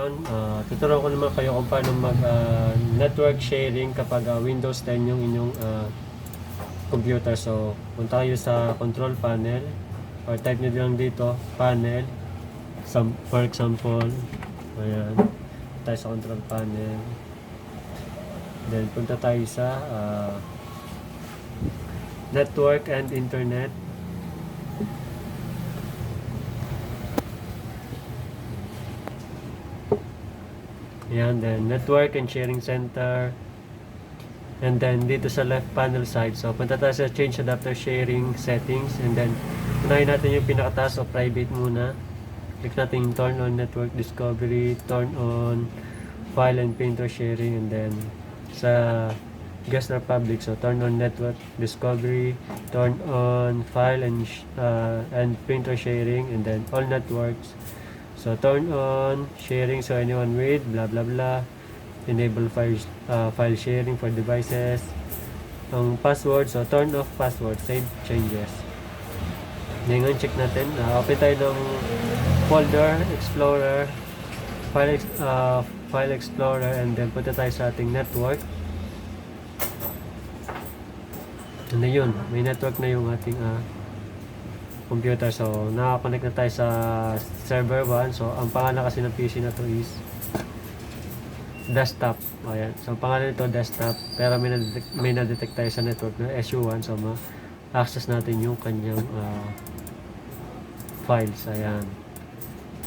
ngayon, tuturuan ko naman kayo kung paano mag network sharing kapag Windows 10 yung inyong computer. So, punta kayo sa control panel or type nyo lang dito, panel. For example, ayan, tayo sa control panel. Then, punta tayo sa network and internet. Ayan, then network and sharing center. And then dito sa left panel side, so punta tayo sa change adapter sharing settings. And then unahin natin yung pinakataas o private muna. Click natin yung turn on network discovery, turn on file and printer sharing. And then sa guest or public, so turn on network discovery, turn on file and printer sharing, and then all networks. So turn on sharing, so anyone with blah blah blah. Enable file sharing for devices. Ang password, so turn off password, save changes. Ngayon check natin, open tayo ng folder explorer, file explorer, and then punta tayo sa ating network. Ano yun, may network na yung ating computer. So nakakonect na tayo sa server 1. So ang pangalan kasi ng PC na to is desktop. Ayan. So ang pangalan nito desktop, pero may na-detect tayo sa network na SU1. So ma-access natin yung kanyang files. Ayan.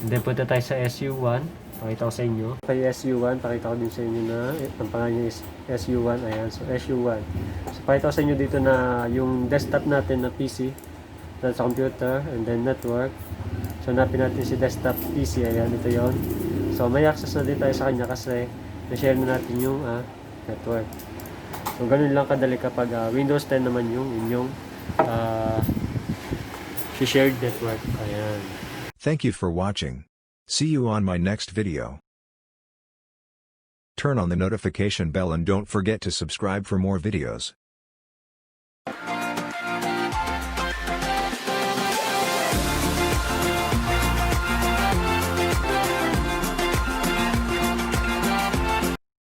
And then punta tayo sa SU1. Pakita ko sa inyo. Kay SU1, pakita ko din sa inyo na ang pangalan niya is SU1. Ayan. So SU1. So pakita ko sa inyo dito na yung desktop natin na PC sa computer, and then network. So hanapin natin si desktop PC. Ayan, ito yon. So may access na din tayo sa kanya kasi na-share na natin yung network. So ganun lang kadali kapag Windows 10 naman yung inyong shared network. Ayan. Thank you for watching. See you on my next video. Turn on the notification bell and don't forget to subscribe for more videos.